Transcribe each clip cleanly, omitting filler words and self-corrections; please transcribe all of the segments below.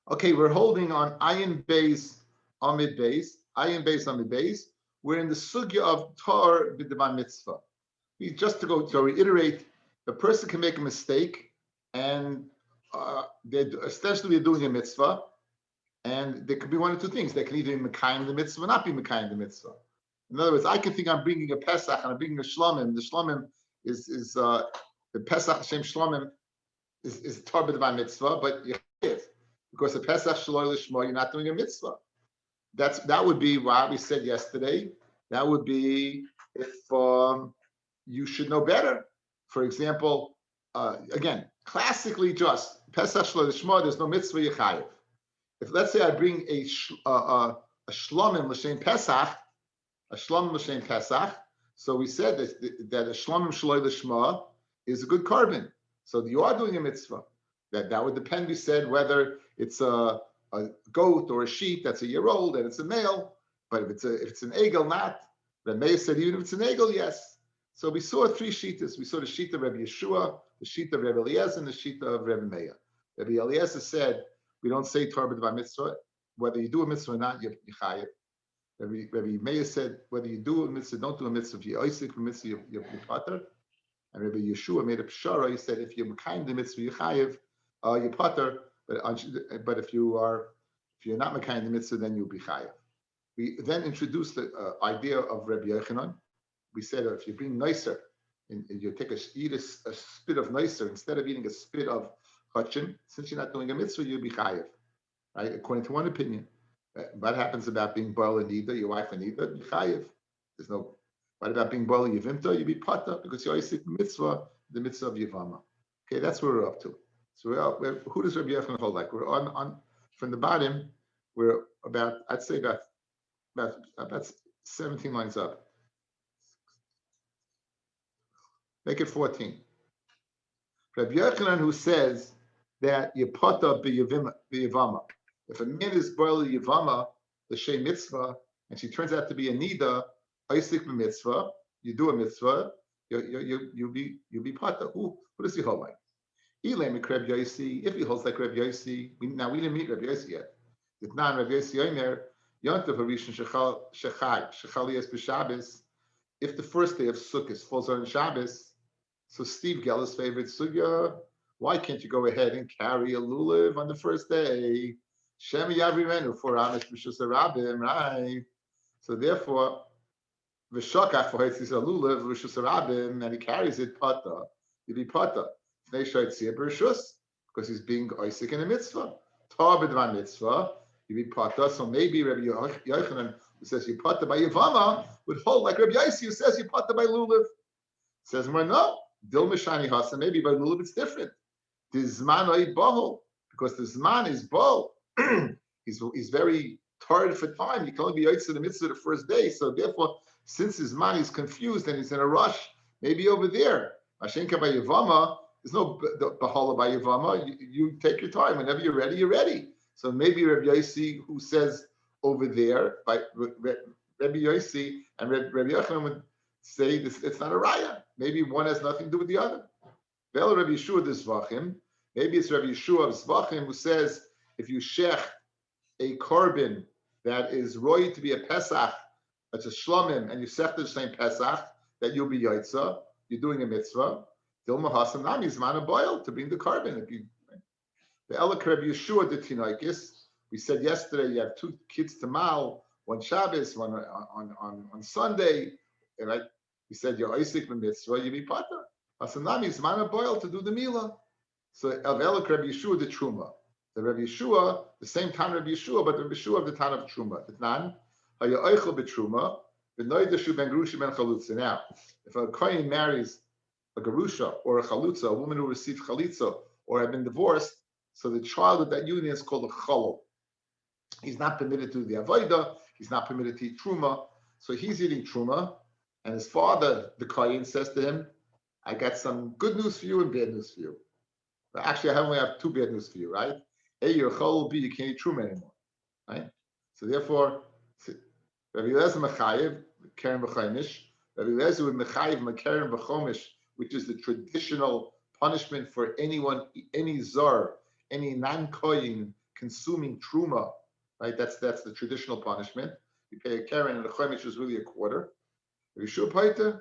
Okay, we're holding on Ayin Beis Amid Beis, Ayin Beis Amid Beis. We're in the sugya of Tar B'Divan Mitzvah. Just to reiterate, a person can make a mistake, and essentially they're doing a mitzvah, and there could be one of two things. They can either be Mekayim the mitzvah or not be Mekayim the mitzvah. In other words, I can think I'm bringing a Pesach and I'm bringing a Shlomim. The Shlomim is the Pesach Hashem Shlomim is Tar B'Divan Mitzvah, but you can't, because the Pesach Shaloi Lishma, you're not doing a mitzvah. That would be what we said yesterday. That would be if you should know better. For example, again, classically just Pesach Shaloi Lishma, there's no mitzvah Yechayev. If let's say I bring a Shlomim L'Shem Pesach, so we said that a Shlomim Shaloi Lishma is a good carbon. So you are doing a mitzvah. That would depend, we said, whether it's a goat or a sheep that's a year old and it's a male. But if it's an egel, not. Rabbi said even if it's an egel, yes. So we saw three shittas. We saw the shita of Rabbi Yeshua, the shita of Rabbi Eliezer, and the shita of Rabbi Meir. Rabbi Eliezer said we don't say Torah b'dvar mitzvah. Whether you do a mitzvah or not, you're chayiv. Rabbi Meir said whether you do a mitzvah, don't do a mitzvah. If you're oisik a mitzvah, you're pater. And Rabbi Yeshua made a pshara. He said if you're mekayim the mitzvah, you're chayiv. You pater, but if you're not mekayim the mitzvah, then you'll be chayiv. We then introduced the idea of Rabbi Yochanan. We said if you bring nicer, and you eat a spit of nicer instead of eating a spit of chachin, since you're not doing a mitzvah, you'll be chayiv. Right? According to one opinion, what happens about being boil and nida, your wife and nida, you're chayiv. There's no. What about being boil and yivimta? You be pater because you always seek mitzvah, the mitzvah of yivama. Okay, that's where we're up to. So who does Rabbi Yochanan hold like? We're on from the bottom. We're about, I'd say about 17 lines up. Make it 14. Rabbi Yochanan, who says that yipata b'yivama. If a man is boiled yivama, the shei mitzvah, and she turns out to be a nida, oisik b'mitzvah, you do a mitzvah, you be pata. Who does he hold like? If he holds like Rabbi Yossi, we didn't meet Rabbi Yossi yet. If not, Rabbi Yossi Omer, Yontav Harishon Shechalias b'Shabbos. If the first day of Sukkot falls on Shabbos, so Steve Geller's favorite sugya, why can't you go ahead and carry a lulav on the first day? Shem Yavrimenu for Amish B'Shus Rabim, right? So therefore, V'Shokach for Hitzis a lulav B'Shus Rabim, and he carries it pata. You be pata. Because he's being oisik in a mitzvah. Tar b'dvar mitzvah, you be pata. So maybe Rabbi Yochanan, who says you pata by Yavama, would hold like Rabbi Yossi, who says you pata by lulav. Says well, no, dil mishani hasa. Maybe by lulav it's different. The zman oid bahol, because the zman is bol. he's very tired for time. He can only be oisik in the mitzvah the first day. So therefore, since his man is confused and he's in a rush, maybe over there. Mashenka by Yavama. There's no bahala by Yavama. You take your time. Whenever you're ready, you're ready. So maybe Rabbi Yossi, who says over there, by Rabbi Yossi and Rabbi Yochanan would say this, it's not a raya. Maybe one has nothing to do with the other. Vel Rabbi Yeshua the Zvachim. Maybe it's Rabbi Yeshua of Zvachim who says if you shech a korban that is roy to be a Pesach, it's a shlomim, and you sech the same Pesach, that you'll be yaitza. You're doing a mitzvah. Dilma Hasam Nami is man boil to bring the carbon. The Elak Rabbi Yeshua the Tinaikis. We said yesterday you have two kids to mal, one Shabbos, one on Sunday. Right? We said you're Isaac mitzvah, you be pata. Hasam Nami is man boil to do the mila. So of Elak Rabbi Yeshua the Truma. The Rabbi Yeshua, the same time Rabbi Yeshua, but Rabbi Yeshua of the town of Truma. The Nan Haya Eichel betruma, the Noidashu ben Grushi ben Chalutza. Now, if a kohen marries a garusha or a chalutza, a woman who received chalitza or had been divorced, so the child of that union is called a chalul. He's not permitted to do the avodah, he's not permitted to eat truma, so he's eating truma, and his father, the kohen, says to him, I got some good news for you and bad news for you. But actually, I only have two bad news for you, right? A, you're a chalul, B, you can't eat truma anymore, right? So therefore, Rabbi Eliezer Mechayev, Keren B'Chaimish, Rabbi Eliezer with Mechayev, Keren B'Chomish, which is the traditional punishment for anyone, any zar, any non-koyin consuming truma, right? That's the traditional punishment. You pay a keren and a chomish is really a quarter. Rishur paita,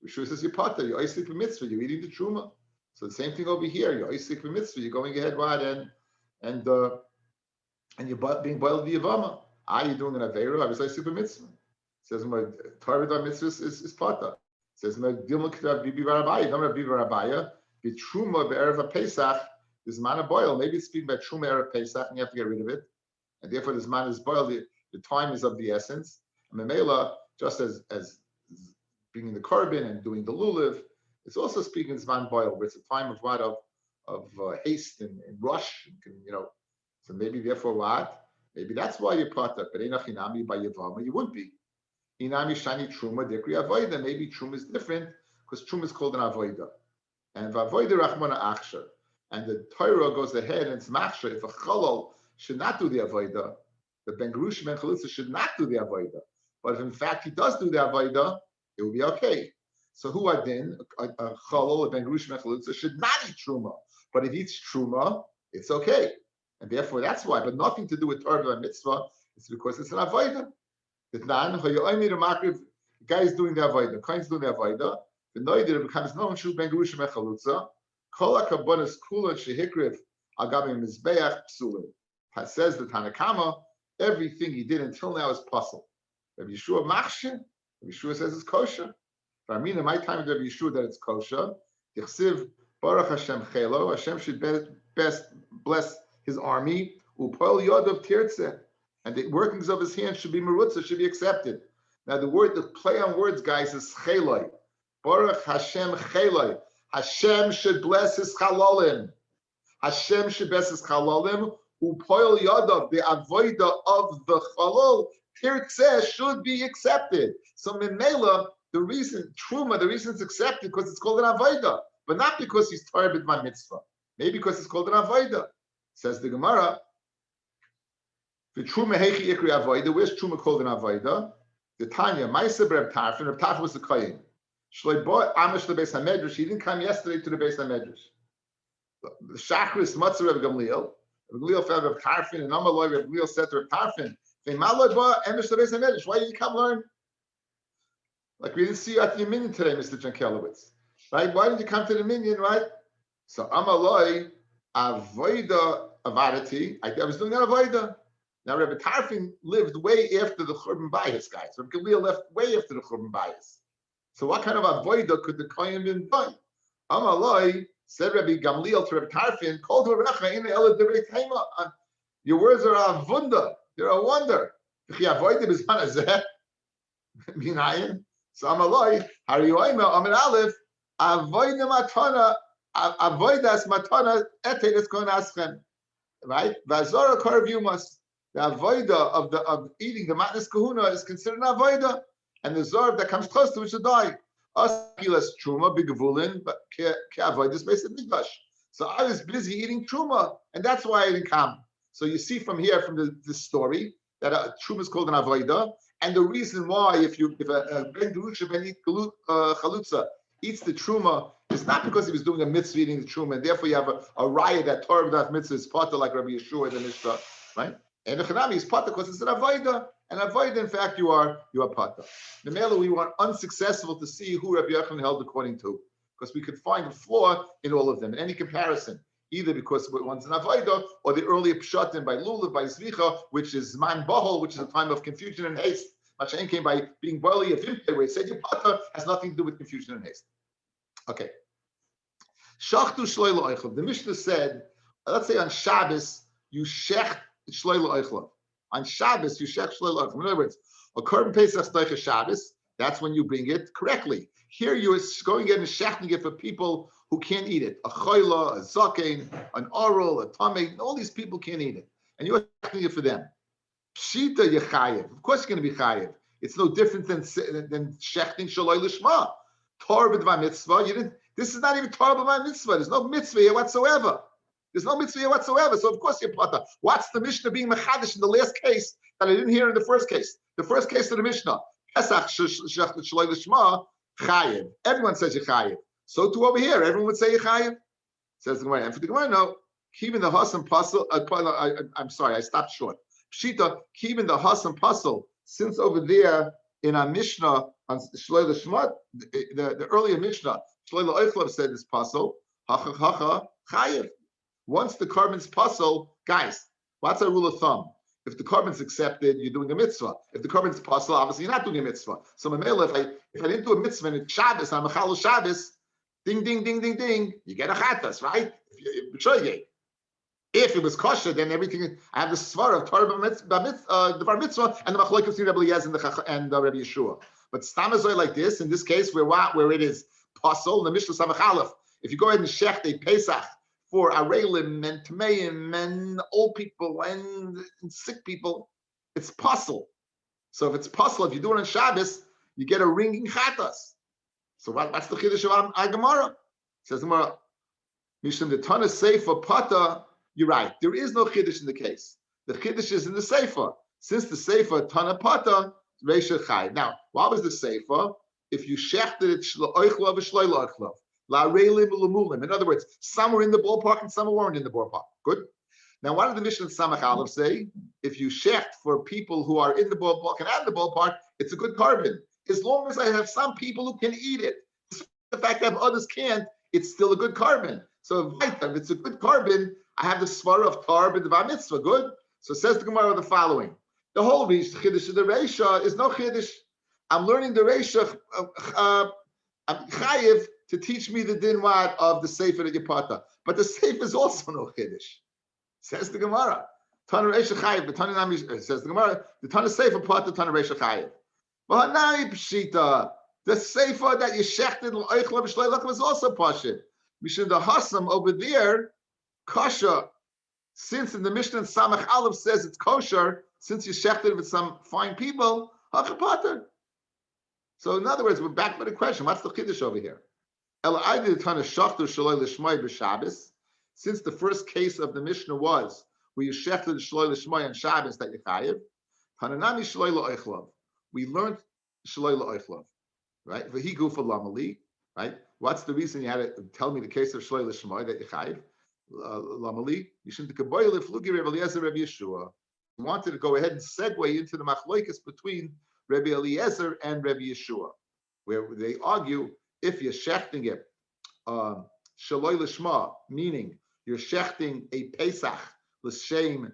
Rishur says you pata, you oisik b'mitzvah, you're eating the truma. So the same thing over here. You're oisik b'mitzvah, you're going ahead, right, and you're being boiled v'yavama. You're doing an aveira. I was oisik b'mitzvah. Says my Torah mitzvah is pata. Says my dilma k'tav bibi varabaya. Don't have bibi varabaya. B'truma be'erev Pesach. This man boil. Maybe it's speaking about truma erev Pesach, and you have to get rid of it. And therefore, this man is boiled. The time is of the essence. And Memela, just as being in the korban and doing the lulav, it's also speaking zman boil, where it's a time of what of haste and rush. So maybe therefore what? Maybe that's why you're pata. But einachinami by yavama, you wouldn't be. Inami shani truma dikri avoida. Maybe truma is different because truma is called an avoida. And vavoida rachmana achsher. And the Torah goes ahead and it's machsher. If a chalal should not do the avoida, the ben gerushim ben chalutza should not do the avoida. But if in fact he does do the avoida, it will be okay. So who adin a chalal a ben gerushim ben chalutza should not eat truma. But if he eats truma, it's okay. And therefore that's why. But nothing to do with Torah and mitzvah. It's because it's an avoida. The guy is doing the avoida. Kain is doing the avoida. The noider becomes known shu ben gerushim ben chalutza. Kol hakabonis kula shehikriv agabim mizbeach psulim. Says the Tanakama, everything he did until now is puzzle. Rabbi Yeshua machshin. Rabbi Yeshua says it's kosher. But I mean, in my time with Rabbi Yeshua that it's kosher. Yichsiv Baruch Hashem chelo. Hashem should best bless his army. Upol yodov tirtzeh. And the workings of his hands should be merutza, should be accepted. Now the play on words, guys, is cheloi. Baruch Hashem cheloi. Hashem should bless his chalalim. Hashem should bless his chalalim. Upoil yadav, the avoida of the chalal, tirtzeh should be accepted. So memela, the reason it's accepted because it's called an avoida, but not because he's Torah b'dvan mitzvah. Maybe because it's called an avoida. Says the Gemara. The truma heichi ikri avoida. Where's truma called an avoida? The Tanya, Ma'aser Reb Tarfon. Reb Tarfon was the kohen. Shloi bo amish lebeis hamedrash. He didn't come yesterday to the beis hamedrash. The Shachris Matzah Reb Gamliel. Reb Gamliel found Reb Tarfon, and Amaloi Reb Gamliel said to Reb Tarfon, why did you come learn? Like we didn't see you at the minyan today, Mr. Jankelowitz. Right? Why did you come to the minyan, right? So Amaloi, avoida avadati. I was doing that avoida. Now Reb Tarfon lived way after the Churban Bayis, guys. Reb Gamliel left way after the Churban Bayis. So what kind of avoida could the kohen been done? Amaloi, said Rabbi Gamliel to Rabbi Tarfon, called your words are a wonder. They're a wonder. So Amaloi, Harioima, Amir Aleph, avoida matana, avoidas matana, etenis konaschem. Right? Vazora korvumas. The avoida of eating the matnas kahuna is considered an avoida. And the zorb that comes close to it should die. Askilas truma bigavulin, but avoidus based on mikdash. So I was busy eating truma, and that's why I didn't come. So you see from here, from the story, that truma is called an avoida, and the reason why if a ben gerusha ben chalutza eats the truma is not because he was doing a mitzvah eating the truma, and therefore you have a riot that Torah that mitzvah is pata like Rabbi Yeshua the Mishnah, right? And the Chanami is pata because it's an avoida. And avoid, in fact, you are pata. The Mela, we were unsuccessful to see who Rabbi Yochanan held according to, because we could find a flaw in all of them, in any comparison, either because one's an avoida, or the earlier pshatim by lulav, by zvicha, which is man bahol, which is a time of confusion and haste. Mashain came by being boili of impe, where it said your pata has nothing to do with confusion and haste. Okay. Shachtu shloi lo'eichel. The Mishnah said, let's say on Shabbos, you shecht shloi lo'eichel. On Shabbos, you shech shloi lo'eichel. In other words, a korban pesach stoicha Shabbos, that's when you bring it correctly. Here you're going in and shechting it for people who can't eat it. A choila, a zaken, an oral, a tamei, all these people can't eat it. And you're shechting it for them. Pshita yechayev. Of course you're going to be chayev. It's no different than shechting shaloi lishma. Torah b'dvar mitzvah. This is not even Torah b'dvar mitzvah. There's no mitzvah here whatsoever. There's no mitzvah here whatsoever. So of course you're pata. What's the Mishnah being mechadish in the last case that I didn't hear in the first case? The first case of the Mishnah. Pesach shechting shaloi lishma. Chayev. Everyone says you're chayev. So too over here, everyone would say you're chayev. Says the Gemara. And for the Gemara, no. keeping the Hasam puzzle. I'm sorry, I stopped short. Pshita, keeping the Hasam puzzle. Since over there in our Mishnah on Shloi L'Shmat, the earlier Mishnah, Shloi L'Oichlav said this puzzle. Hacha hacha chayiv. Once the carbon's puzzle, guys, what's our rule of thumb? If the carbon's accepted, you're doing a mitzvah. If the carbon's puzzle, obviously you're not doing a mitzvah. So if I didn't do a mitzvah and it's Shabbos, I'm a Chal Shabbos, ding, ding, ding, ding, ding, you get a chatas, right? If it was kosher, then everything, I have the svara of Torah the bar mitzvah, and the machlokes between Rabbi Eliezer and Rabbi Yeshua. But stamazoi like this, in this case, where it is puzzle, the Mishnah Samach Aleph. If you go ahead and shecht a Pesach for arelim and tmeim and old people and sick people, it's puzzle. So if it's puzzle, if you do it on Shabbos, you get a ringing chatas. So what's the chiddush of our Gemara? Says the Gemara, Mishum the Tana Seifa Pata. You're right. There is no chiddush in the case. The chiddush is in the Seifa. Since the Seifa Tana Pata Reisha Chai. Now, what was the Seifa? If you shechted it shlo oichlav v'shloi loichlav. In other words, some were in the ballpark and some weren't in the ballpark. Good. Now, what did the Mishnah Samach Aleph say? If you shecht for people who are in the ballpark and out of the ballpark, it's a good carbon. As long as I have some people who can eat it, the fact that others can't, it's still a good carbon. So if it's a good carbon, I have the svara of Tarb and the Bar Mitzvah. Good. So says the Gemara the following: the whole chiddush of the Reisha is no chiddush. I'm learning the Reisha. I'm chayiv to teach me the din what of the Sefer that Yapata. But the Sefer is also no chiddush. Says the Gemara. Tana Reisha chayiv. The Tana Nami says the Gemara. The Tana Sefer pata. Tana Reisha chayiv. But Hanai pshita. The Sefer that you shechted l'oichlav v'shleilach is also pashit. Mishum the Hasam over there, kosher. Since in the Mishnah Samach Aleph says it's kosher, since you shechted with some fine people, hachapater. So in other words, we're back to the question: what's the chiddush over here? Since the first case of the Mishnah was where you shechted shloi l'shmai on Shabbos that you chayiv, hananami shloi la'oichlav. We learned shloi la'oichlav, right? V'higu for lamali, right? What's the reason you had to tell me the case of shloi l'shmai that you chayiv? Lamali, you shouldn't kaboy leflugi Rabbi Eliezer Rabbi Yeshua. You wanted to go ahead and segue into the machlokes between Rabbi Eliezer and Rabbi Yeshua, where they argue if you're shechting it shaloi l'shma, meaning you're shechting a Pesach l'shem,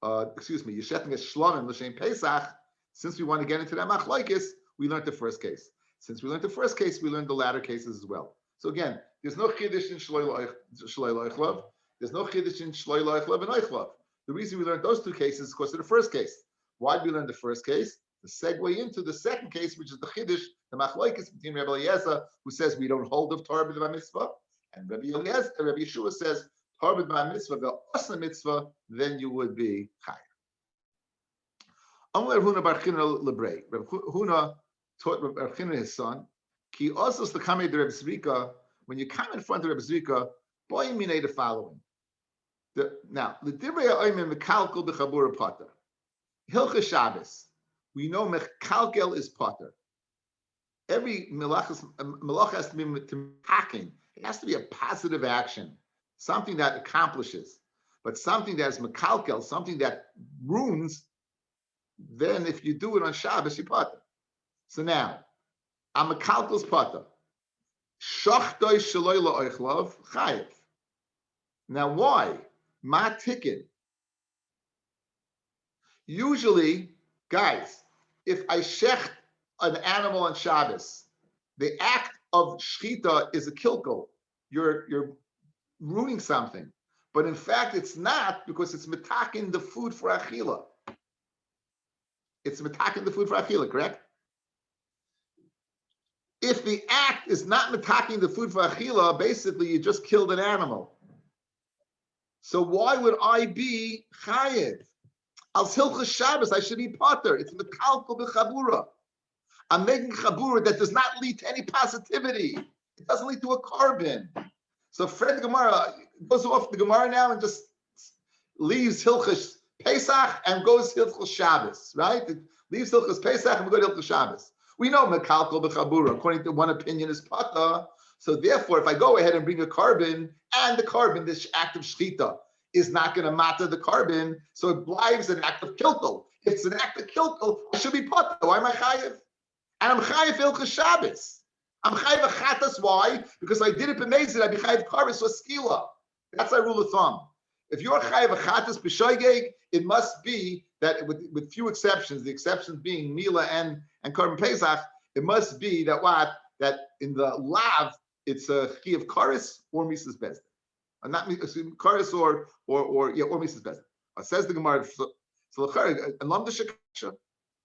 you're shechting a shlamim l'shem Pesach. Since we want to get into that machlokes, we learned the first case. Since we learned the first case, we learned the latter cases as well. So again, there's no chiddush in shloi loichlav. There's no chiddush in shloi loichlav and oichlav. The reason we learned those two cases is because of the first case. Why did we learn the first case? The segue into the second case, which is the chiddush, the machlokes between Rabbi Eliezer, who says we don't hold of Torah b'dvar mitzvah, and Rabbi Yeshua says Torah b'dvar mitzvah, the asa mitzvah, then you would be chayav. Amar Huna bar China lebrei. Rabbi Huna taught Rabbi China his son. Ki also the kamei de Rabbi Zrika. When you come in front of Rabbi Zrika, boy, you mean the following. Now, l'divrei ha'oimim mekalkel b'chabura potter. Hilcha Shabbos. We know mechalkel is potter. Every melach has to be hacking. It has to be a positive action, something that accomplishes. But something that is mekalkel, something that ruins, then if you do it on Shabbos, you potter. So now, a mekalkel's potter. Shachtoi shaloi la'oichlav chayiv. Now why? Ma tikkun. Usually, guys, if I shecht an animal on Shabbos, the act of shchita is a kilkel. You're ruining something. But in fact, it's not, because it's metakin the food for achila. It's metakin the food for achila, correct? If the act is not metaking the food for achila, basically you just killed an animal. So why would I be chayiv? Al hilchas Shabbos, I should be potter. It's mekalkel b'chabura. I'm making chabura that does not lead to any positivity. It doesn't lead to a carbon. So Fred Gemara goes off the Gemara now and just leaves hilchas Pesach and goes hilchas Shabbos, right? It leaves hilchas Pesach and we go to hilchas Shabbos. We know mekalkel b'chabura, according to one opinion, is pata. So therefore, if I go ahead and bring a carbon, and the carbon, this act of shchita, is not going to matter the carbon, so it lives an act of kilkel. If it's an act of kilkel, I should be potter. Why am I chayiv? And I'm chayiv ilchas Shabbos. I'm chayiv achatas. Why? Because I did it b'mezid. I be chayiv karvus or skila. That's our rule of thumb. If you're chayiv achatas b'shoigeg, it must be that with few exceptions, the exceptions being Mila and Korban Pesach, it must be that that in the lav it's a chi of karis or misas bezdin, and not karis or misas bezdin. Says the Gemara. So and Lam Shekasha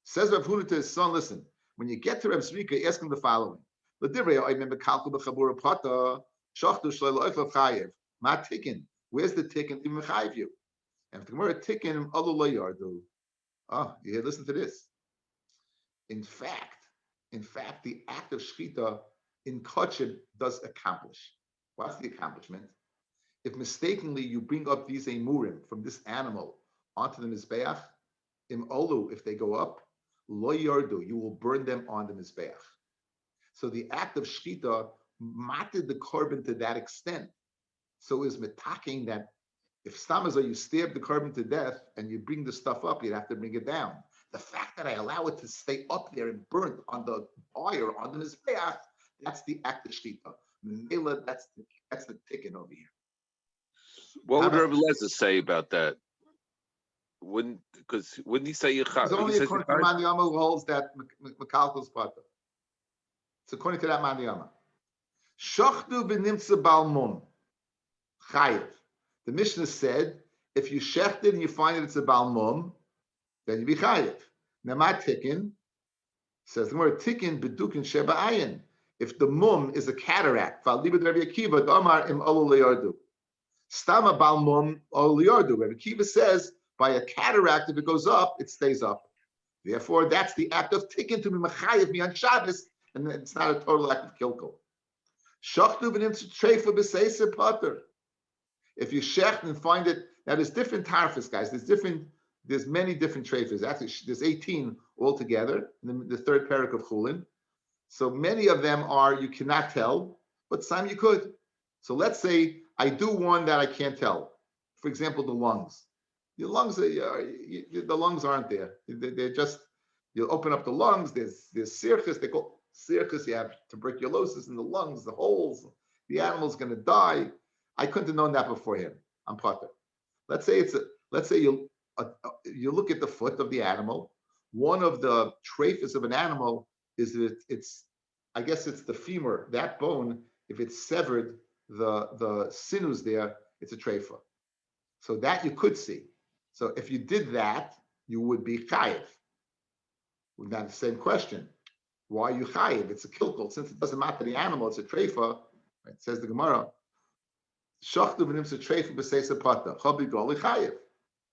says Rav Huna to his son, listen, when you get to Rav Zrika, ask him the following: where's the tikkun even chayiv you? And if the Gemara tikkun alu lo yardu. Oh, you hear? Listen to this. In fact, the act of shchita in kachim does accomplish. What's the accomplishment? If mistakenly you bring up these emurim from this animal onto the mizbeach, im olu, if they go up, lo yardu, you will burn them on the mizbeach. So the act of shchita matted the korban to that extent. So is metaking that if stamazah you stab the korban to death and you bring the stuff up, you'd have to bring it down. The fact that I allow it to stay up there and burnt on the fire on the mizbeach, that's the act of shchita. Mela, that's the tikkun over here. What would Rabbi Lezer say about that? Wouldn't he say Yechad? It's only according to Mani Yama who holds that Mekalkel's Pata. It's according to that Mani Yama. Shachdu b'nimtza bal mum. Chayiv. The Mishnah said, if you shecht it and you find that it's a bal mum, then you be chayiv. Now my tikkun says the word tikkun bedukin sheba ayin. If the mum is a cataract, Rabbi Akiva damar im alu leyardu. Stama bal mum alu leyardu. Rabbi Akiva says by a cataract, if it goes up, it stays up. Therefore, that's the act of tikkun to be mechayiv me on Shabbos, and it's not a total act of kilkel. Shachtu b'nim treifa b'seisa pater. If you shecht and find it, now there's different tarfas, guys. There's many different treifas. Actually, there's 18 altogether in the third parak of Chulin. So many of them are you cannot tell, but some you could. So let's say I do one that I can't tell. For example, the lungs. The lungs aren't there. They're just, you open up the lungs, there's circus, they call circus, you have tuberculosis in the lungs, the holes, the animal's going to die. I couldn't have known that beforehand. I'm potter. Let's say you look at the foot of the animal. One of the treifas of an animal is that it's the femur, that bone, if it's severed, the sinews there, it's a treifa. So that you could see. So if you did that, you would be chayiv. Now the same question. Why are you chayiv? It's a kilkel. Since it doesn't matter the animal, it's a treifa. Right? It says the Gemara. Shachtu v'nimsa treifa b'seisa pata. Chabi goli chayiv.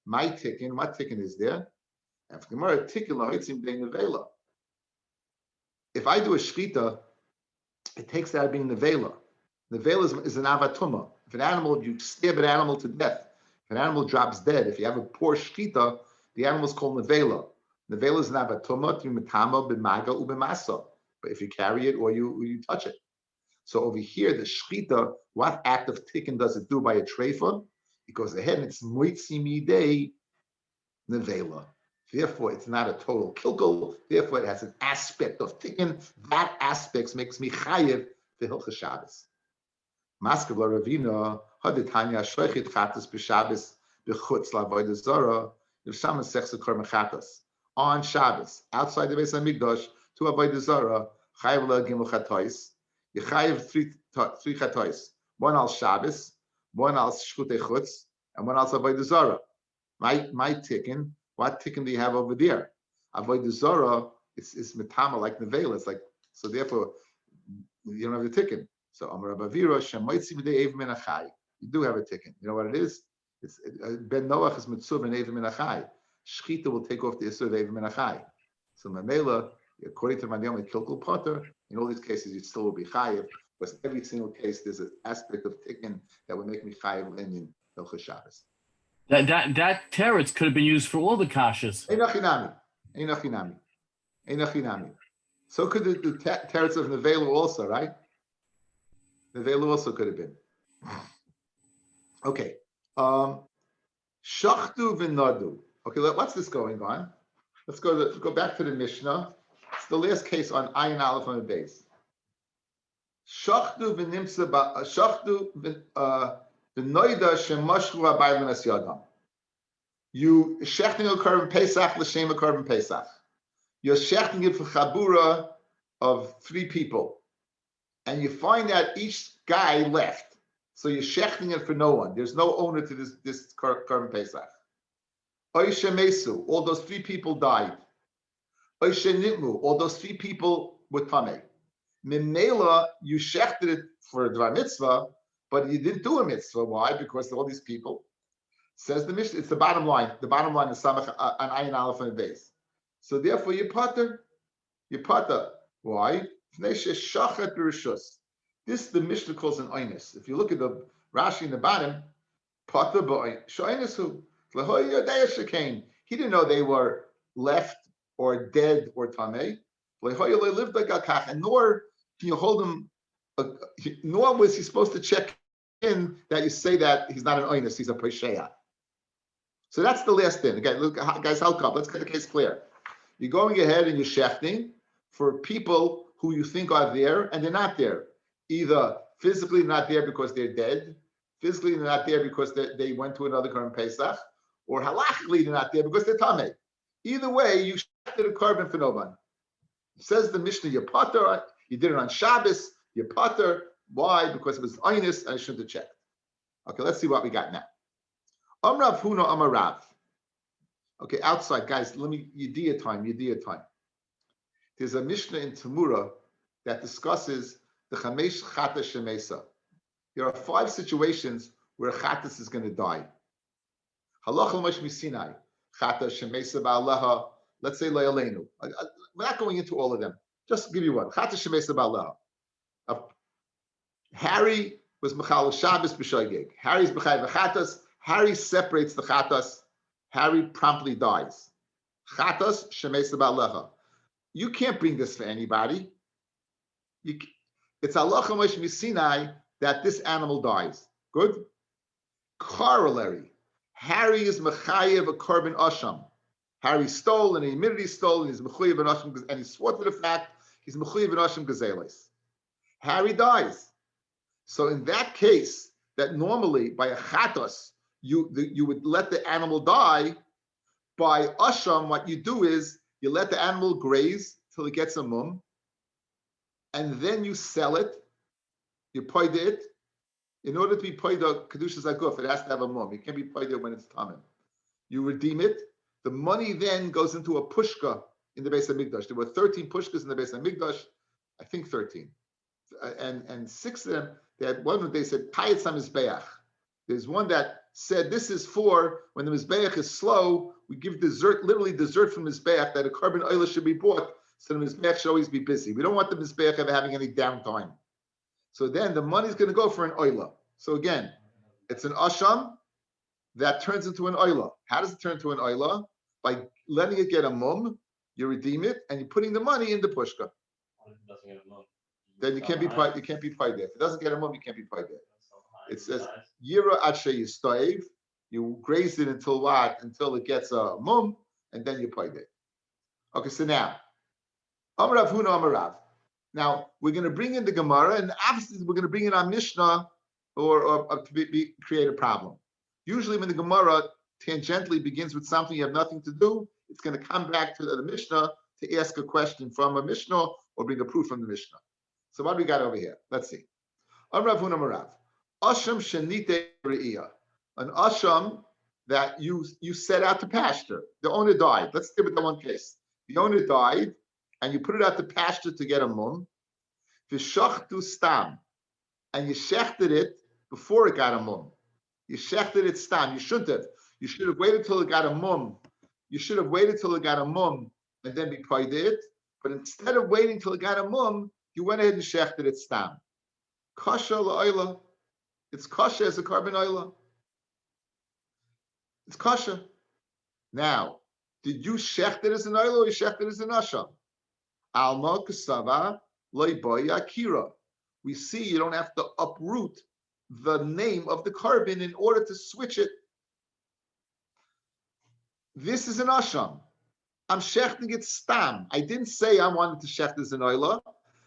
My tikkun, what tikkun is there? After Gemara, tikkun la'itzim bein nevela. If I do a shchita, it takes that being nevela. Nevela is an avatuma. If you stab an animal to death, if an animal drops dead, if you have a poor shchita, the animal is called nevela. Nevela is an avatuma to mitama b'maga ub'masa. But if you carry it or you touch it. So over here, the shchita, what act of tikkun does it do by a treifa? It goes ahead and it's moitzi midei nevela. Therefore, it's not a total kilkel. Therefore, it has an aspect of tikkun. That aspect makes me chayiv the hilchas Shabbos. Maskevla Ravina haditanya shreichit chatas b'Shabbos b'chutz la'avodah zara nefsham sechse korban chatas on Shabbos outside the Beis Hamikdash to avodah zara chayiv le'gimel chatois. You chayiv three chatois. One al Shabbos, one al shchutei chutz, and one al avodah zara. My tikkun. What tikkun do you have over there? Avodah zara is metama like nevela. It's like, so therefore you don't have the tikkun. So Amar Abavira Shemoitzi b'dei Ev min achai. You do have a tikkun. You know what it is? It's Ben Noach is mitzuv and Ev min achai. Shchita will take off the issur of Ev min achai. So Mamela, according to Mandiyam Kilkul Potter, in all these cases you still will be chayiv. But every single case there's an aspect of tikkun that would make me chayiv in Hilchos Shabbos. That teretz could have been used for all the kashas. Einachinami. So could the teretz of Nevela also, right? Nevela also could have been. Okay. Shachtu v'nadu. Okay, what's this going on? Let's go back to the Mishnah. It's the last case on Ayin Aleph on the base. Shachtu v'nimtza shachtu v'noida shemashchu habayim v'nas yadam. You shechting a korban Pesach l'shem a korban Pesach. You're shechting it for chabura of 3 people, and you find that each guy left. So you're shechting it for no one. There's no owner to this korban Pesach. Oishe mesu, all those 3 people died. Oishe nitmu, all those 3 people were tamei. Mimela, you shechted it for a dvar mitzvah, but you didn't do a mitzvah. Why? Because all these people. Says the Mishnah, it's the bottom line. The bottom line is samach an ayin aleph on the base. So therefore, you potter. Why? This the Mishnah calls an oinus. If you look at the Rashi in the bottom, potter b'oinus. He didn't know they were left or dead or tamei. And nor can you hold him. Nor was he supposed to check in that you say that he's not an oinus, he's a pesheya. So that's the last thing. Okay, look, guys, help up. Let's get the case clear. You're going ahead and you're shechting for people who you think are there and they're not there. Either physically not there because they're dead, physically they're not there because they went to another korban Pesach, or halachically they're not there because they're tamei. Either way, you shechted a korban for no one. Says the Mishnah, you potter. You did it on Shabbos. You potter. Why? Because it was oinus and I shouldn't have checked. Okay, let's see what we got now. Amrav Huna Amarav. Okay, outside, guys, let me, Yediyah time. There's a Mishnah in Tamura that discusses the Chamesh Chata Shemesa. There are 5 situations where Chatas is going to die. Halacha L'Mosh Misinai. Chata Shemesa Ba'aleha. Let's say Le'aleinu. We're not going into all of them. Just to give you one. Chata Shemesa Ba'aleha. Harry was Mechal Shabbos B'Shoigeg. Harry's B'Chai V'Chatas. Harry separates the chatas. Harry promptly dies. Chatas shemesa ba'alecha. You can't bring this for anybody. It's halacha Moshe Misinai that this animal dies. Good. Corollary. Harry is mechayev a korban asham. Harry stole and he admitted he stole and he's mechayev an asham and he swore to the fact he's mechayev an asham gazelis. Harry dies. So in that case, that normally by a chatas you would let the animal die. By asham, what you do is you let the animal graze till it gets a mum, and then you sell it. You paid it. In order to be paid the kedusha zaguf, it has to have a mum. You can't be paid it when it's tamim. You redeem it. The money then goes into a pushka in the Beis Hamikdash. There were 13 pushkas in the Beis Hamikdash, I think 13, and 6 of them. They had one that they said Tayet Sam Mizbeach. There's one that said this is for when the Mizbeach is slow, we give dessert, literally dessert from Mizbeach, that a korban oila should be bought, so the Mizbeach should always be busy. We don't want the Mizbeach ever having any downtime. So then the money is going to go for an oila. So again, it's an asham that turns into an oila. How does it turn into an oila? By letting it get a mum, you redeem it, and you're putting the money in the pushka. Then you can't be paid. You can't be paid there. If it doesn't get a mum, you can't be paid there. It says Yira Ache Yistoiv. You graze it until what? Until it gets a mum, and then you paid it. Okay, so now Amarav Huna Amarav. Now we're going to bring in the Gemara, and obviously we're going to bring in our Mishnah, or to create a problem. Usually, when the Gemara tangentially begins with something you have nothing to do, it's going to come back to the Mishnah to ask a question from a Mishnah or bring a proof from the Mishnah. So what do we got over here? Let's see. Amrav Huna Amarav. Asham shenite re'iyah. An asham that you set out to pasture. The owner died. Let's give it the one case. The owner died, and you put it out to pasture to get a mum. V'shachtu stam, and you shechted it before it got a mum. You shechted it stam. You shouldn't have. You should have waited till it got a mum. You should have waited till it got a mum and then be paid it. But instead of waiting till it got a mum, you went ahead and shechted it stam. Kasha la'oila. It's kasha as a korban oila. It's kasha. Now, did you shecht it as an oila or you shecht it as an asham? Alma kasava loiboya kira. We see you don't have to uproot the name of the korban in order to switch it. this is an asham. I'm shechting it stam. I didn't say I wanted to shecht as an oila.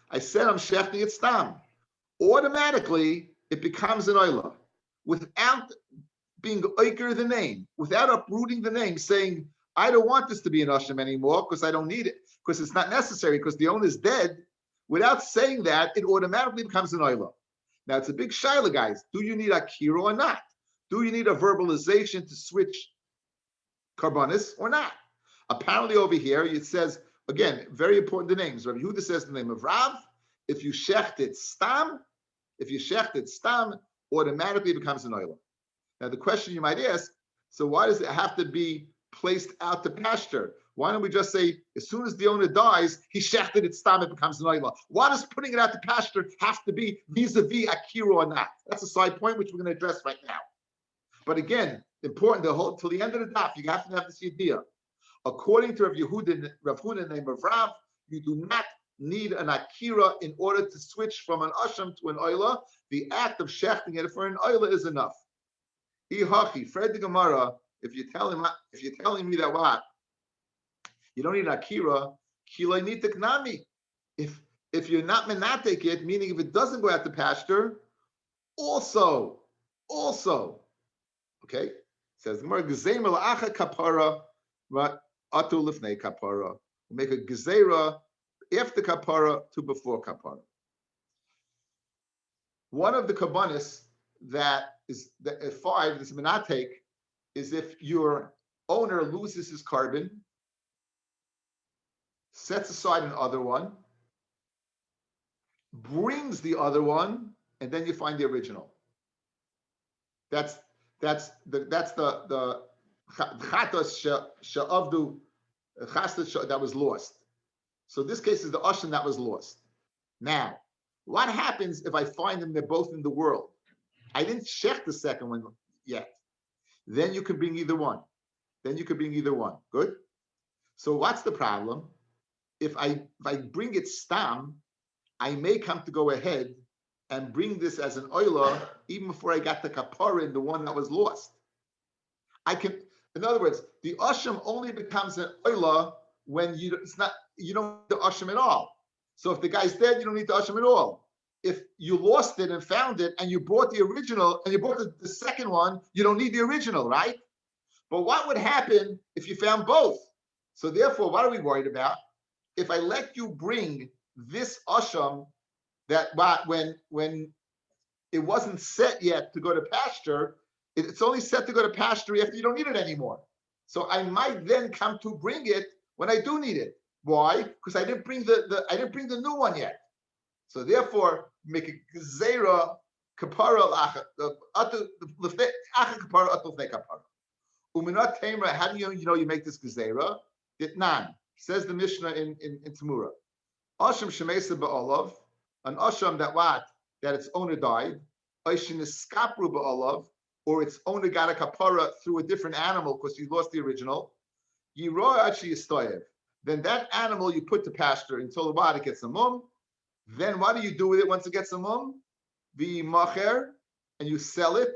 I said I'm shechting it stam. Automatically, it becomes an oila without being oiker the name, without uprooting the name, saying, I don't want this to be an asham anymore because I don't need it, because it's not necessary, because the owner is dead. Without saying that, it automatically becomes an oila. Now, it's a big shaila, guys. Do you need akira or not? Do you need a verbalization to switch karbanis or not? Apparently over here, it says, again, very important, the names. Rabbi Yehuda says the name of Rav. If you shecht it stam, automatically it becomes an oila. Now, the question you might ask, so why does it have to be placed out to pasture? Why don't we just say, as soon as the owner dies, he shechted it stam, it becomes an oila? Why does putting it out to pasture have to be vis-a-vis akira or not? That's a side point which we're going to address right now. But again, important to hold till the end of the daf, you have to have this idea. According to Rav Yehuda name of Rav, you do not need an akira in order to switch from an asham to an oila. The act of shechting it for an oila is enough. Ihachi, Fred the Gemara, if you're telling me that what? You don't need akira, kila nitik nami. If you're not menatek it, meaning if it doesn't go out to pasture, also, okay? It says Gemara gezeim la'acha kapara, atu lifnei kapara. Make a gezerah after kapara to before kapara. One of the kabbanis that is five, this menatek, is if your owner loses his carbon, sets aside another one, brings the other one, and then you find the original. That's the chatas she'avdu chastas that was lost. So this case is the asham that was lost. Now, what happens if I find them? They're both in the world. I didn't check the second one yet. Then you can bring either one. Good. So what's the problem? If I bring it stam, I may come to go ahead and bring this as an oila even before I got the kapara in the one that was lost. I can, in other words, the asham only becomes an oila when you don't need the asham at all. So if the guy's dead, you don't need the asham at all. If you lost it and found it and you brought the original and you brought the second one, you don't need the original, right? But what would happen if you found both? So therefore, what are we worried about? If I let you bring this asham that when it wasn't set yet to go to pasture, it's only set to go to pasture after you don't need it anymore. So I might then come to bring it when I do need it. Why? Because I didn't bring the new one yet. So therefore, make a gezerah kapara kapara kapara. Uminat temra. How do you know you make this gezerah? Ditnan says the Mishnah in Tamura. Asham shemesa ba'olav, an asham that its owner died. Aishin iskapru ba'olav, or its owner got a kapara through a different animal because you lost the original. Yiroy actually yistoyev. Then that animal you put to pasture until it gets a mum. Then what do you do with it once it gets a mum? The macher, and you sell it,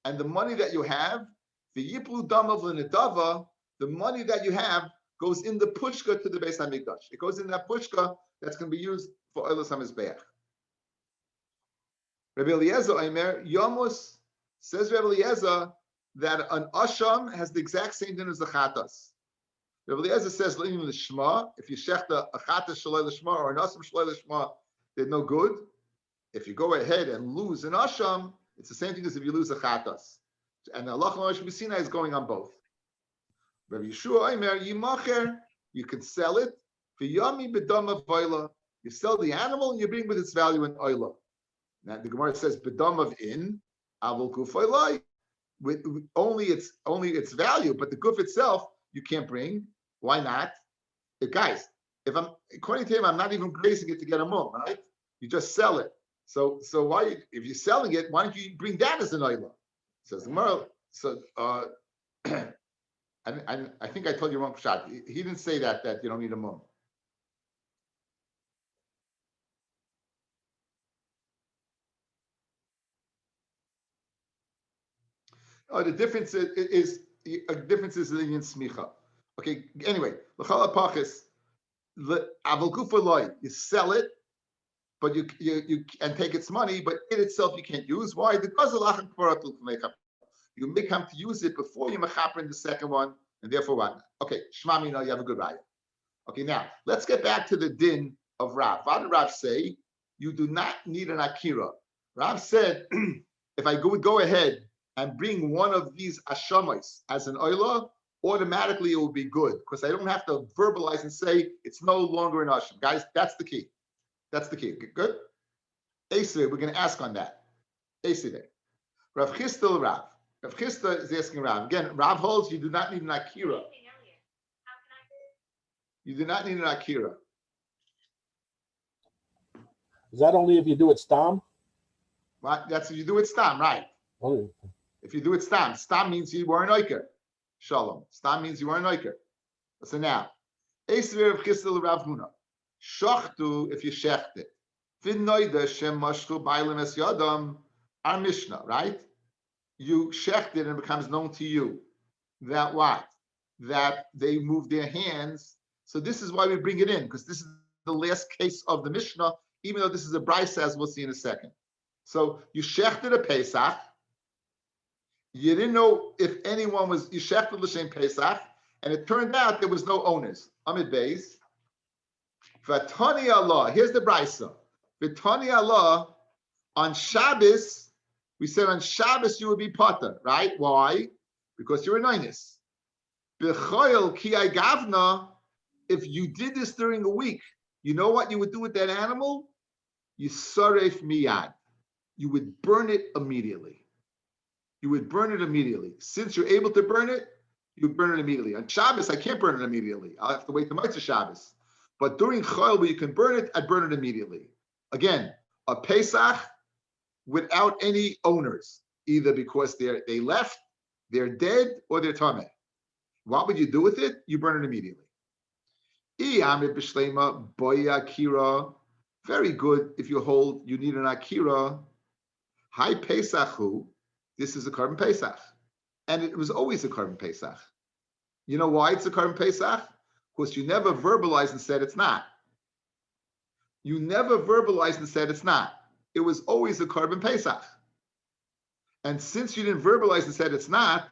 and the money that you have, the yiplu damav l'nedava, the money that you have goes in the pushka to the Beis Hamikdash. It goes in that pushka that's going to be used for Olos HaMizbeach. Rabbi Eliezer Omer, Yomus, says Rabbi Eliezer that an asham has the exact same din as the chatas. Rabbi Eliezer says, if you shech a chatas shalei l'shma or an asham shalei l'shma, they're no good. If you go ahead and lose an asham, it's the same thing as if you lose a chatas. And the halacha of Rabbi Sinai is going on both. Rabbi Yeshua Omer, yimacher, you can sell it. V'yami b'dama v'oila. You sell the animal and you bring with its value in oila. Now the Gemara says b'dama in avol guf oilai. With only its value, but the guf itself you can't bring. Why not? Guys, according to him, I'm not even grazing it to get a mum, right? You just sell it. So why, if you're selling it, why don't you bring that as an oila? Says the Gemara. So I think I told you wrong shot. He didn't say that you don't need a mum. The difference is a difference is in smicha. Okay. Anyway, l'chal apachis, aval gufa loy. You sell it, but you and take its money, but it itself you can't use. Why? You make him to use it before you mechaper in the second one, and therefore what? Okay, Shema, you have a good raya. Okay, now let's get back to the din of Rav. What did Rav say? You do not need an akira. Rav said, if I would go ahead and bring one of these ashamis as an oila, automatically it will be good because I don't have to verbalize and say it's no longer an asham. Guys, that's the key. That's the key. Good? Asir, we're going to ask on that. Asir. Rav Chistel Rav. Rav Chistel is asking Rav. Again, Rav holds you do not need an akira. You do not need an akira. Is that only if you do it stam? Right? That's if you do it stam, right? Only. If you do it stam. Stam means you were an oiker. Shalom. Stam means you were an oiker. So now, Asir Rav Chistel Rav Huna. Shachtu, if you shecht it. Finnoida shem mashchu bailim es yadam. Our Mishnah, right? You shecht it and it becomes known to you that what? That they move their hands. So this is why we bring it in, because this is the last case of the Mishnah, even though this is a brisa, as we'll see in a second. So you shechted a Pesach. You didn't know if anyone was, you shechted l'shem Pesach, and it turned out there was no owners. Amid Beis. Vatani Allah, here's the brisa. Vatani Allah, on Shabbos, we said on Shabbos you would be potter, right? Why? Because you're a ninus. B'choyel ki gavna, if you did this during a week, you know what you would do with that animal? You saref miyad. You would burn it immediately. You would burn it immediately. Since you're able to burn it, you would burn it immediately. On Shabbos, I can't burn it immediately. I'll have to wait till Motzei Shabbos. But during Chol, where you can burn it, I'd burn it immediately. Again, a Pesach without any owners, either because they left, they're dead, or they're tameh. What would you do with it? You burn it immediately. Very good if you hold, you need an akira. Hi Pesachu, this is a carbon Pesach. And it was always a carbon Pesach. You know why it's a carbon Pesach? Because you never verbalized and said it's not. You never verbalized and said it's not. It was always a carbon Pesach. And since you didn't verbalize and said it's not,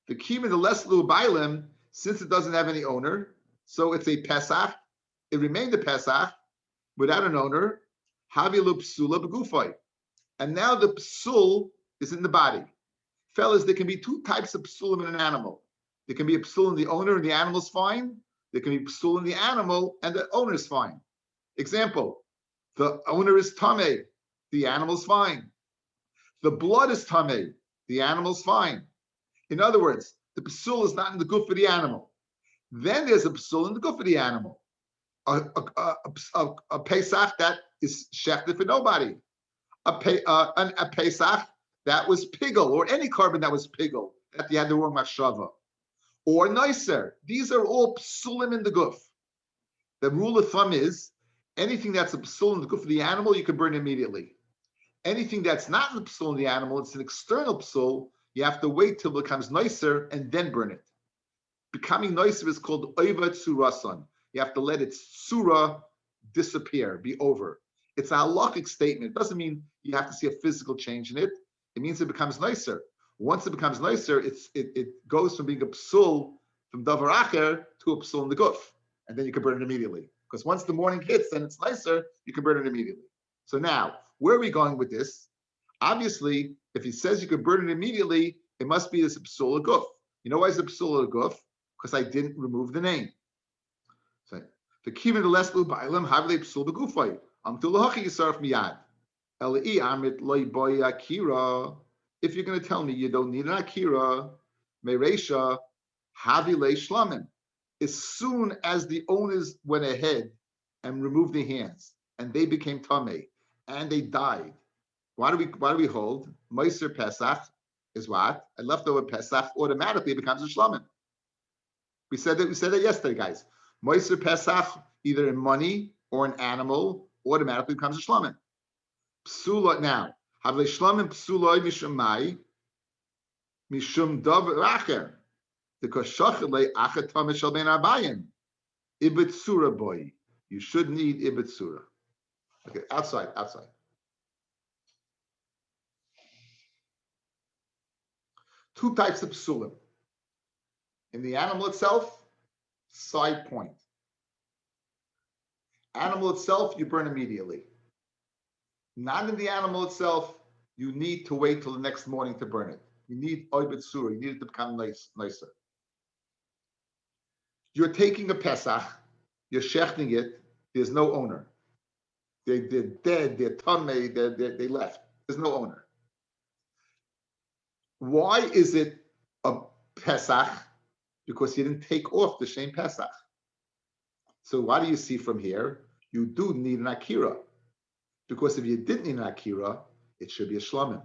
the kima the leslu bailim, since it doesn't have any owner, so it's a Pesach, it remained a Pesach without an owner, havilu psula begufay. And now the psul is in the body. Fellas, there can be two types of psulim in an animal. There can be a psul in the owner and the animal's fine. There can be psul in the animal and the owner's fine. Example, the owner is tameh, the animal's fine. The blood is tameh, the animal's fine. In other words, the psul is not in the goof of the animal. Then there's a psul in the goof of the animal. A Pesach that is shechted for nobody. A Pesach that was pigel, or any carbon that was pigel, that you had the wrong machshava. Or nicer. These are all psulim in the guf. The rule of thumb is, anything that's a psul in the guf of the animal, you can burn immediately. Anything that's not in the psul in the animal, it's an external psul, you have to wait till it becomes nicer and then burn it. Becoming nicer is called oiva tsurasan. You have to let its tsura disappear, be over. It's a halachic statement. It doesn't mean you have to see a physical change in it. It means it becomes nicer. Once it becomes nicer, it goes from being a psul from davar acher to a psul in the guf, and then you can burn it immediately. Because once the morning hits and it's nicer, you can burn it immediately. So now, where are we going with this? Obviously, if he says you can burn it immediately, it must be this psul guf. You know why it's a psul guf? Because I didn't remove the name. So the kivin the leslu bailam havle psul begufay. Amtulahachi yisarf miyad. Eli amit loy boy akira. If you're going to tell me you don't need an akira, meresha havile shlamin. As soon as the owners went ahead and removed their hands, and they became tameh, and they died. Why do we hold? Meiser Pesach is what? A leftover Pesach automatically becomes a shlamin. We said that yesterday, guys. Meiser Pesach, either in money or an animal, automatically becomes a shlamin. Psula now. Have le shlamin psula mishum mai mishum davar acher. Because shachale achatame shel ben abayim. Ibitsura boy. You should need ibitsura. Okay, outside. Two types of psulim. In the animal itself, side point. Animal itself, you burn immediately. Not in the animal itself, you need to wait till the next morning to burn it. You need oibitsura, you need it to become nicer. You're taking a Pesach, you're shechting it, there's no owner. They're dead, they're tamei, they left. There's no owner. Why is it a Pesach? Because you didn't take off the Shem Pesach. So what do you see from here? You do need an Akira. Because if you didn't need an Akira, it should be a Shlomim.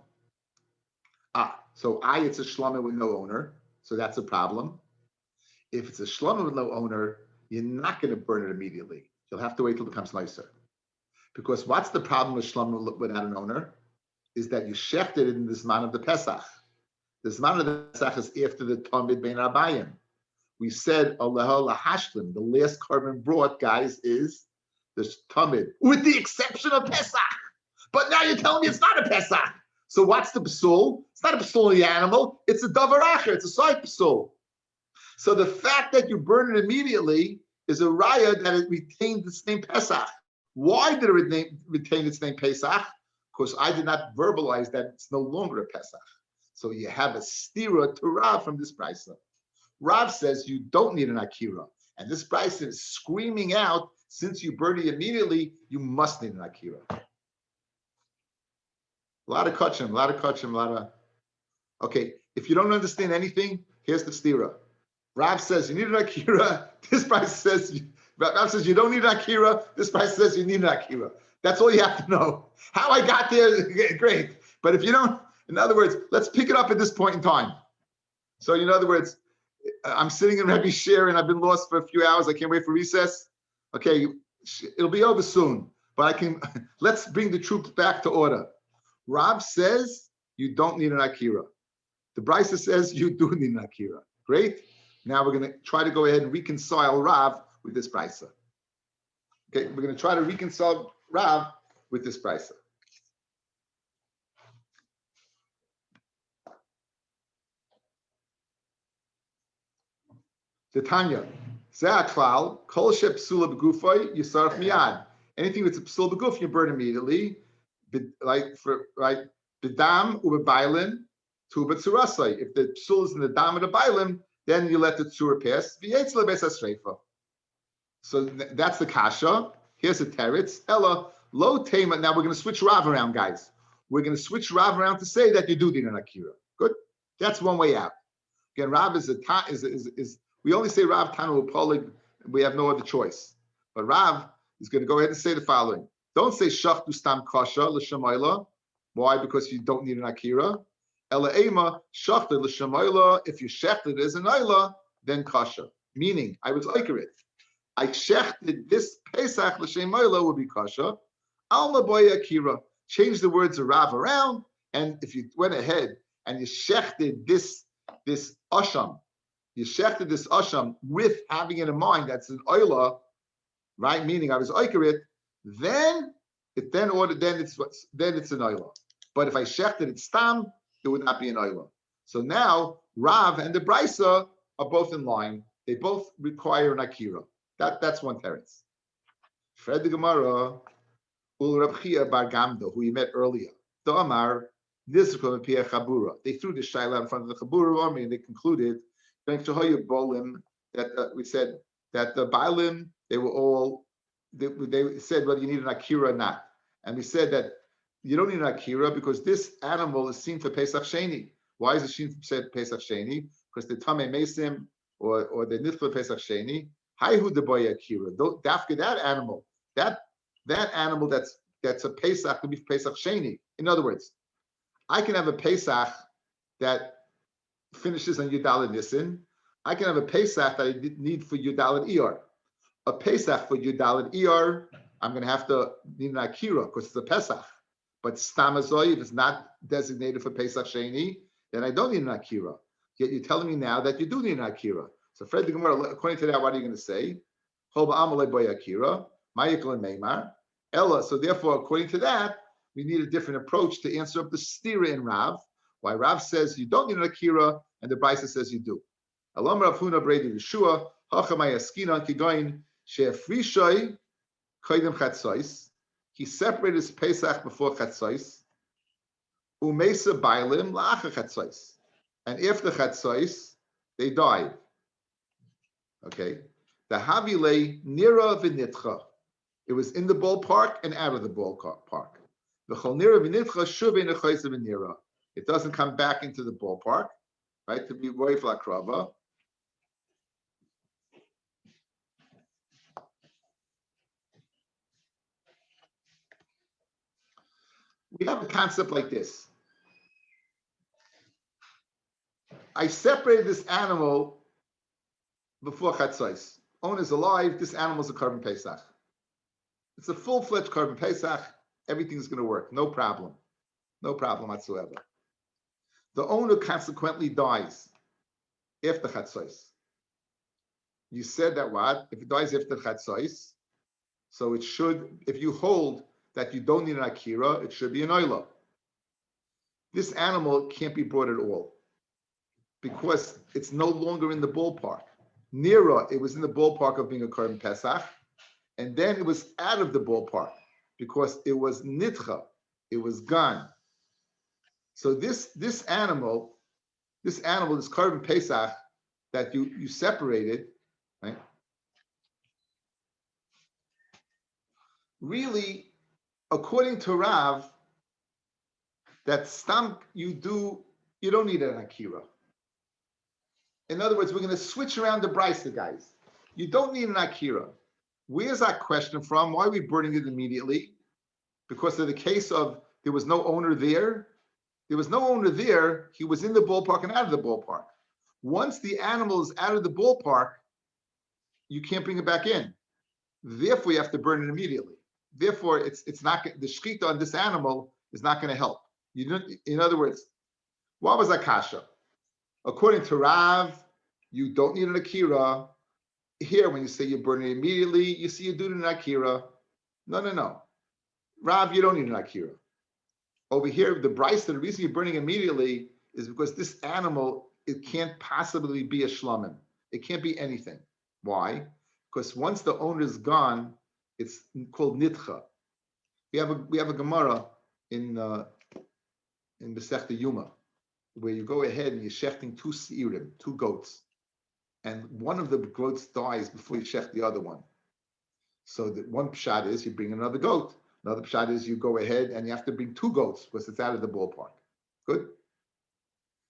So it's a Shlomim with no owner. So that's a problem. If it's a Shlomim with no owner, you're not going to burn it immediately. You'll have to wait till it becomes nicer. Because what's the problem with Shlomim without an owner? Is that you shechted it in the Zman of the Pesach. The Zman of the Pesach is after the Tamid Bein Abayim. We said, Allah Hashlim, the last carbon brought, guys, is the Tamid, with the exception of Pesach. But now you're telling me it's not a Pesach. So what's the Psul? It's not a Psul of the animal, it's a Davar Acher, it's a side Psul. So the fact that you burn it immediately is a raya that it retained its name Pesach. Why did it retain its name Pesach? Because I did not verbalize that it's no longer a Pesach. So you have a stira to Rav from this brisa. Rav says you don't need an Akira. And this brisa is screaming out, since you burn it immediately, you must need an Akira. A lot of kachim. Okay, if you don't understand anything, here's the stira. Rav says you need an Akira. This brisa says, Rav says you don't need an Akira. This brisa says you need an Akira. That's all you have to know. How I got there, great. But if you don't, in other words, let's pick it up at this point in time. So in other words, I'm sitting in Rabbi's share and I've been lost for a few hours. I can't wait for recess. Okay, it'll be over soon, but let's bring the troops back to order. Rav says you don't need an Akira. The brisa says you do need an Akira. Great. Now we're going to try to go ahead and reconcile Rav with this brisa. Okay, we're going to try to reconcile Rav with this brisa. The Tanya, Ze'aklal, Kol she psula b'gufay, yisarach miyad. Anything that's a psula b'guf, you burn immediately. Bidam u'bebailin tu b'tzurasai. If the psul is in the dam of the bailim, then you let the tzur pass. V'yetz lebes hasreifa. So that's the kasha. Here's the teretz. Ella lo tema. Now we're going to switch Rav around, guys. We're going to switch Rav around to say that you do need an akira. Good. That's one way out. Again, Rav is we only say Rav Tanu Polig, we have no other choice. But Rav is going to go ahead and say the following. Don't say Shachtu Stam Kasha L'Shamayla. Why? Because you don't need an Akira. Ela Ema Shachtu L'Shamayla. If you shechted as an Ayla, then Kasha. Meaning, I was accurate. I shechted this Pesach L'Shamayla would be Kasha. Alma Boya Akira. Change the words of Rav around, and if you went ahead and you shechted this Asham, you shechted this asham with having it in mind that's an oila, right? Meaning I was oikarit, then it's an oila. But if I shechted it stam, it would not be an oila. So now Rav and the Brisa are both in line. They both require an akira. That's one teretz. Fred the Gemara, ul Rab Chia bar Gamda, who you met earlier. The Amar, this is called Pia Chabura. They threw the shaila in front of the Chabura army and they concluded that we said that the Bailim, they said whether you need an Akira or not. And we said that you don't need an Akira because this animal is seen for Pesach Sheni. Why is it seen for Pesach Sheni? Because the Tamei Mesim or the Nithla Pesach Sheni, Haihu de Boy Akira. Dafka, that animal that's a Pesach to be Pesach Sheni. In other words, I can have a Pesach that finishes on Yudalad Nisan. I can have a Pesach that I need for Yudalad Iyar. A Pesach for Yudalad Iyar, I'm going to have to need an Akira because it's a Pesach. But Stamazoi, if it's not designated for Pesach Sheni, then I don't need an Akira. Yet you're telling me now that you do need an akira. So Fred the Gemara, according to that, what are you going to say? Akira, Meimar, Ella. So therefore, according to that, we need a different approach to answer up the stira in Rav. Why Rav says you don't need an akira, and the Brisa says you do. Alam Rav Huna Bredi Yeshua, Hachamay Askina Kigoin Shefrishoy Koydem Chatzos. He separated his Pesach before Chatzos. Umesa Bailim La'acha Chatzos. And after Chatzos, they died. Okay. The Havile Nira V'nitcha. It was in the ballpark and out of the ballpark. The Chol Nira V'nitcha Shuv Nechayz V'nira. It doesn't come back into the ballpark, right? To be Roy Flakrava. We have a concept like this. I separated this animal before Chatzos. Owner's alive, this animal's a Korban Pesach. It's a full-fledged Korban Pesach. Everything's going to work. No problem. No problem whatsoever. The owner consequently dies after Chatzos. You said that what? If it dies after Chatzos, so it should, if you hold that you don't need an akira, it should be an oila. This animal can't be brought at all because it's no longer in the ballpark. Nira, it was in the ballpark of being a Korban Pesach, and then it was out of the ballpark because it was nitcha, it was gone. So this animal, this Korban Pesach that you separated, right? Really, according to Rav, that stamp you don't need an akira. In other words, we're going to switch around the brisa, guys. You don't need an akira. Where's that question from? Why are we burning it immediately? Because of the case of there was no owner there. There was no owner there. He was in the ballpark and out of the ballpark. Once the animal is out of the ballpark, you can't bring it back in. Therefore, you have to burn it immediately. Therefore, it's not the shechita on this animal is not going to help. In other words, what was Akasha? According to Rav, you don't need an akira. Here, when you say you burn it immediately, you see you do an akira. No. Rav, you don't need an akira. Over here, the Bryce, the reason you're burning immediately is because this animal, it can't possibly be a shlamim. It can't be anything. Why? Because once the owner is gone, it's called nitcha. We have a Gemara in Masechta Yuma, where you go ahead and you're shechting two seirim, two goats, and one of the goats dies before you shecht the other one. So the one pshat is you bring another goat. Another pshat is you go ahead and you have to bring two goats because it's out of the ballpark. Good?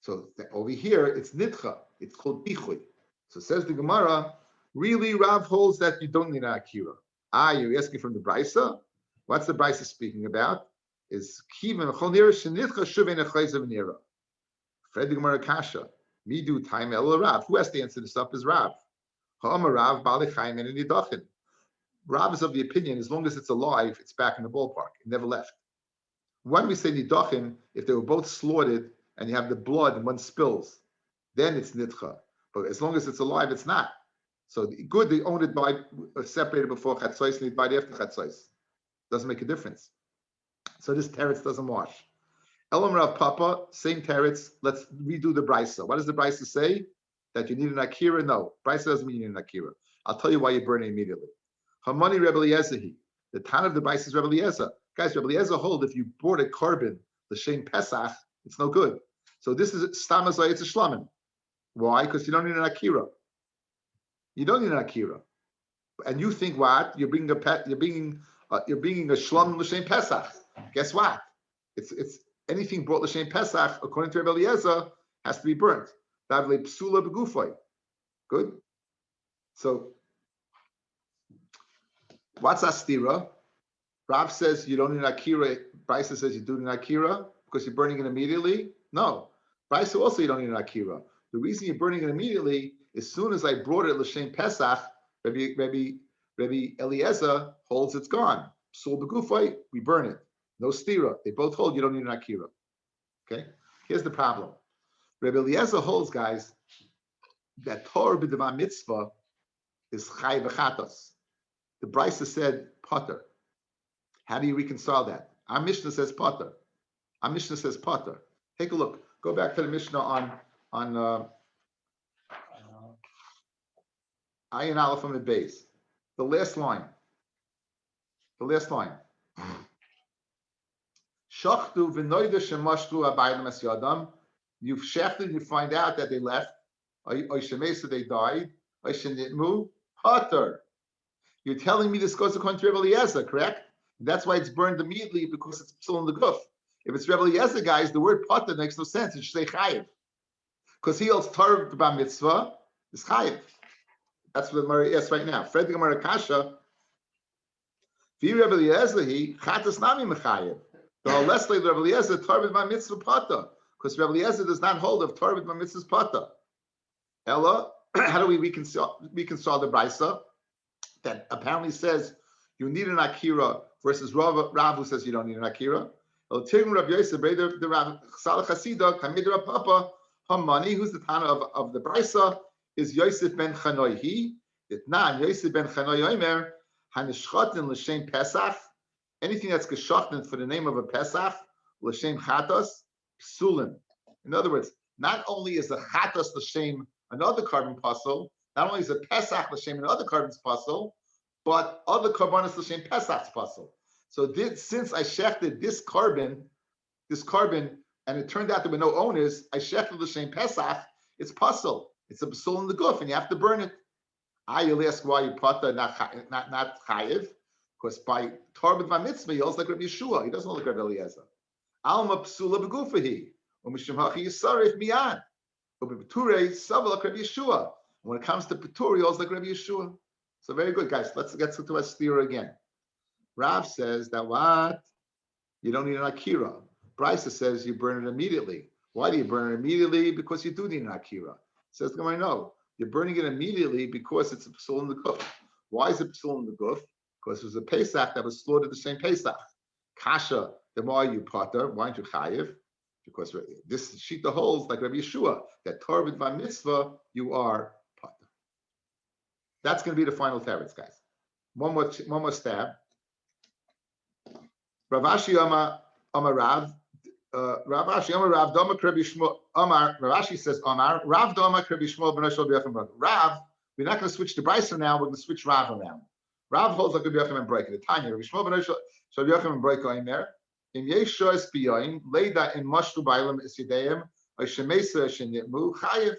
So over here, it's nitcha. It's called bichui. So says the Gemara, really Rav holds that you don't need an akira. You're asking from the Brisa? What's the Brisa speaking about? Is Kivan Chonir Shenitcha Shuven Echayzav Nira. Fred the Gemara Kasha. Me do time El Rav. Who has to answer this up is Rav. Ha'amar Rav Balichaim and Nidachin. Rav is of the opinion, as long as it's alive, it's back in the ballpark. It never left. When we say Nidachin, if they were both slaughtered and you have the blood and one spills, then it's Nitcha. But as long as it's alive, it's not. So good, they owned it by separated before Chatzos and they died after Chatzos. Doesn't make a difference. So this teretz doesn't wash. Elam Rav Papa, same teretz. Let's redo the brisa. What does the brisa say? That you need an akira? No, brisa doesn't mean you need an akira. I'll tell you why you burn it immediately. Hamani Rebbe Eliezer. The ton of the brisa is Rebbe Eliezer. Guys, Rebbe Eliezer hold if you bought a korban, the Shem Pesach, it's no good. So this is stamazay, it's a shlamim. Why? Because you don't need an akira. You don't need an akira. And you think what? You're bringing a shlam l'shem Pesach. Guess what? It's anything brought l'shem Pesach according to Rebbe Eliezer has to be burnt. Davle psula begufay. Good. So what's astira? Rav says you don't need an akira. Brisa says you do need an akira because you're burning it immediately. No, Brisa also you don't need an akira. The reason you're burning it immediately, as soon as I brought it l'shem Pesach, Rabbi Eliezer holds it's gone. Psul begufay, we burn it. No stira. They both hold you don't need an akira. Okay. Here's the problem. Rabbi Eliezer holds, guys, that Torah b'dema mitzvah is chai v'chatos. The Brisa said potter. How do you reconcile that? Our Mishnah says potter. Our Mishnah says potter. Take a look. Go back to the Mishnah on Ayin Aleph from the base. The last line. The last line. Shachtu v'noida shemashtu abayim es yadam. You've shechted, you find out that they left. Oy shemesa, they died. Oy shenitmu, potter. You're telling me this goes according to Rebbe Eliezer, correct? That's why it's burned immediately, because it's still in the guf. If it's Rebbe Eliezer, guys, the word potter makes no sense. It should say chayiv. Because he holds Torah b'ba mitzvah is chayiv. That's what the Gemara asks right now. Fred the Gemara Kasha, V'yi Rebbe Eliezer, he chatas nami mechayiv. The less like Rebbe Eliezer, Torah b'ba mitzvah potter. Because Rebbe Eliezer does not hold of Torah b'ba mitzvah potter. Ella, how do we reconcile the Brisa that apparently says you need an Akira versus Rav who says you don't need an Akira? Who's the Tana of the Brisa is Yosef ben Chanoi. He, Itnan, Yosef ben Chanoi Omer, Hanishchotin l'shem Pesach, anything that's geschochten for the name of a Pesach, l'shem Chatos, Psulim. In other words, not only is the Chatos l'shem another carbon puzzle, not only is a Pesach l'shem another carbon's puzzle, but other carbonis l'shem Pesach's puzzle. So since I shechted this carbon, and it turned out there were no owners, I shechted l'shem Pesach, it's puzzle. It's a psul in the guf, and you have to burn it. You'll ask why you pata not chayiv, because by Torah b'dvar mitzvah he holds like Rabbi Yeshua. He doesn't hold like Rabbi Eliezer. Alma psula b'gufahi, u'mishum hachi yisarif miyan. When it comes to Petur, he holds like Rabbi Yeshua. So very good, guys. Let's get to our stira again. Rav says that what? You don't need an Akira. Brisa says you burn it immediately. Why do you burn it immediately? Because you do need an Akira. Says the Gemara, no. You're burning it immediately because it's a psul in the guf. Why is it psul in the guf? Because it was a Pesach that was slaughtered the same Pesach. Kasha, then why are you potter? Why aren't you chayiv? Because this shita holds like Rabbi Yeshua that Torah b'dvar mitzvah you are potter. That's going to be the final teretz, guys. One more stab. Rav Ashi Amar Rav. Rav Ashi Amar Rav Doma Rabbi Shmuel Amar. Rav Ashi says Amar Rav Doma Rabbi Shmuel ben Shlomo Yachim. Rav, we're not going to switch to Brisa now. We're going to switch Rav around. Rav holds like Rabbi Yachim and Breika. The Tanya Rabbi Shmuel ben Shlomo Yachim and Breika in there. In Yeshois Biyoim, Leida in Mashtu Bailam Isideim, Oishemesa Shenitmu, Chayiv.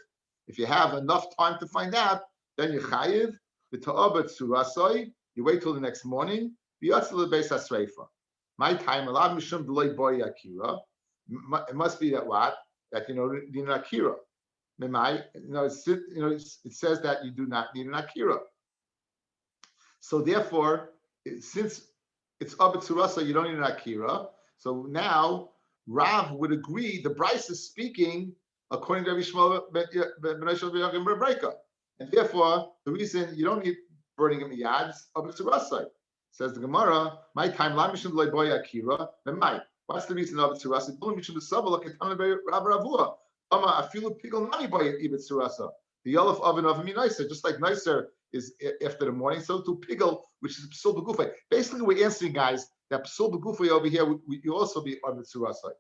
If you have enough time to find out, then you Chayiv, the Ta'obat Surasoi, you wait till the next morning, Biyatzal Beis HaSreifa. My time, Alav Mishum Deloy Boy Akira. It must be that what? That you need an Akira. It says that you do not need an Akira. So therefore, since it's Abed Surasa, you don't need an Akira. So now Rav would agree the Bryce is speaking according to Rabbi Shmuel ben Breika. And therefore, the reason you don't need burning in the yads of the Surasai. Says the Gemara, my time, Lamishim loy boy Akira, then my. What's the reason of the Surasai? The Yolaf oven of Minaisa, just like Nicer is after the morning, so to Pigel, which is Psul Begufay. Basically, we're answering, guys, that Psul Begufay over here, you also be on the Surasai.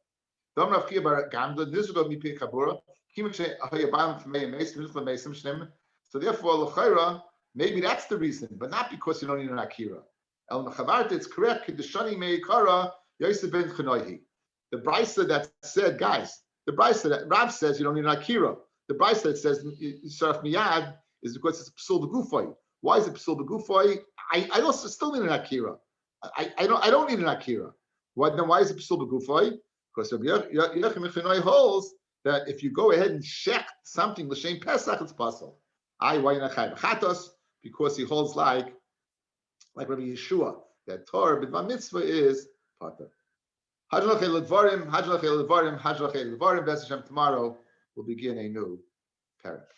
So therefore, L'chaira, maybe that's the reason, but not because you don't need an Akira. El Mechavarta, it's correct. The Brisa that said, guys, the Brisa that Rav says you don't need an Akira. The Brisa that says Saraf Miyad is because it's Psul Begufay. Why is it Psul Begufay? I also still need an Akira. I don't need an Akira. Then why is it Psul Begufay? Because Rabbi Yechim holds that if you go ahead and check something l'shem Pesach, it's possible. Why not chatos? Because he holds like Rabbi Yeshua that Torah b'dvar mitzvah is pater. Hajlachei l'dvarim. Tomorrow we'll begin a new parak.